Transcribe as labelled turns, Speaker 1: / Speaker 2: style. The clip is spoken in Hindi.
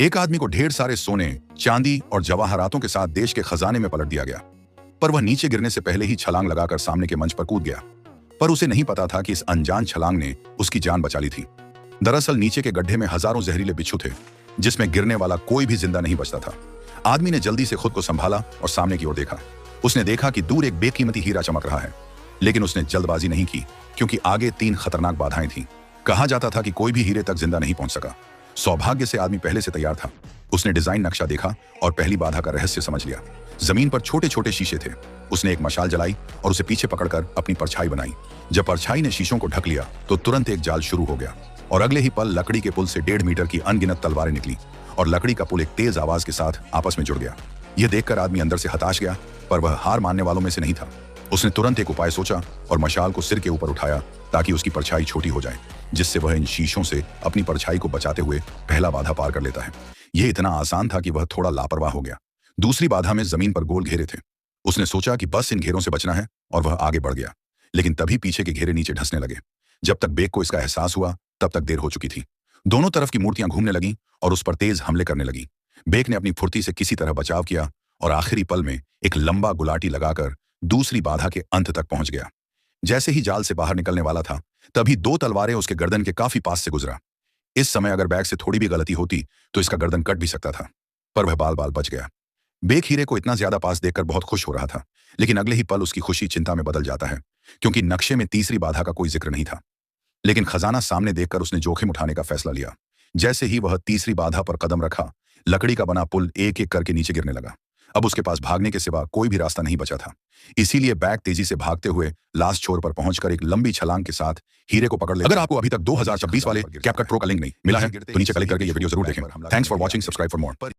Speaker 1: एक आदमी को ढेर सारे सोने, चांदी और जवाहरातों के साथ देश के खजाने में पलट दिया गया, पर वह नीचे गिरने से पहले ही छलांग लगाकर सामने के मंच पर कूद गया। पर उसे नहीं पता था कि इस अनजान छलांग ने उसकी जान बचा ली थी। दरअसल नीचे के गड्ढे में हजारों जहरीले बिच्छू थे, जिसमें गिरने वाला कोई भी जिंदा नहीं बचता था। आदमी ने जल्दी से खुद को संभाला और सामने की ओर देखा। उसने देखा कि दूर एक बेकीमती हीरा चमक रहा है, लेकिन उसने जल्दबाजी नहीं की, क्योंकि आगे 3 खतरनाक बाधाएं थीं। कहा जाता था कि कोई भी हीरे तक जिंदा नहीं पहुंच सका। सौभाग्य से आदमी पहले से तैयार था। उसने डिजाइन नक्शा देखा और पहली बाधा का रहस्य समझ लिया। जमीन पर छोटे छोटे शीशे थे। उसने एक मशाल जलाई और उसे पीछे पकड़कर अपनी परछाई बनाई। जब परछाई ने शीशों को ढक लिया तो तुरंत एक जाल शुरू हो गया और अगले ही पल लकड़ी के पुल से 1.5 मीटर की अनगिनत तलवारें निकली और लकड़ी का पुल एक तेज आवाज के साथ आपस में जुड़ गया। यह देखकर आदमी अंदर से हताश गया, पर वह हार मानने वालों में से नहीं था। उसने तुरंत एक उपाय सोचा और मशाल को सिर के ऊपर उठाया ताकि उसकी परछाई छोटी हो जाए, जिससे वह इन शीशों से अपनी परछाई को बचाते हुए पहला बाधा पार कर लेता है। यह इतना आसान था कि वह थोड़ा लापरवाह हो गया। दूसरी बाधा में जमीन पर गोल घेरे थे। उसने सोचा कि बस इन घेरों से बचना है और वह आगे बढ़ गया, लेकिन तभी पीछे के घेरे नीचे धंसने लगे। जब तक बेक को इसका एहसास हुआ तब तक देर हो चुकी थी। दोनों तरफ की मूर्तियां घूमने लगीं और उस पर तेज हमले करने लगी। बेक ने अपनी फुर्ती से किसी तरह बचाव किया और आखिरी पल में एक लंबा गुलाटी लगाकर दूसरी बाधा के अंत तक पहुंच गया। जैसे ही जाल से बाहर निकलने वाला था, तभी 2 तलवारें उसके गर्दन के काफी पास से गुजरा। इस समय अगर बैग से थोड़ी भी गलती होती तो इसका गर्दन कट भी सकता था, पर वह बाल बाल बच गया। बेक हीरे को इतना ज्यादा पास देखकर बहुत खुश हो रहा था, लेकिन अगले ही पल उसकी खुशी चिंता में बदल जाता है, क्योंकि नक्शे में तीसरी बाधा का कोई जिक्र नहीं था। लेकिन खजाना सामने देखकर उसने जोखिम उठाने का फैसला लिया। जैसे ही वह तीसरी बाधा पर कदम रखा, लकड़ी का बना पुल एक एक करके नीचे गिरने लगा। अब उसके पास भागने के सिवा कोई भी रास्ता नहीं बचा था। इसीलिए बैग तेजी से भागते हुए लास्ट छोर पर पहुंचकर एक लंबी छलांग के साथ हीरे को पकड़ ले। अगर आपको अभी तक 2026 वाले कैपकट प्रो का लिंक नहीं मिला है तो नीचे क्लिक करके ये वीडियो जरूर देखें। Thanks for watching, subscribe for more.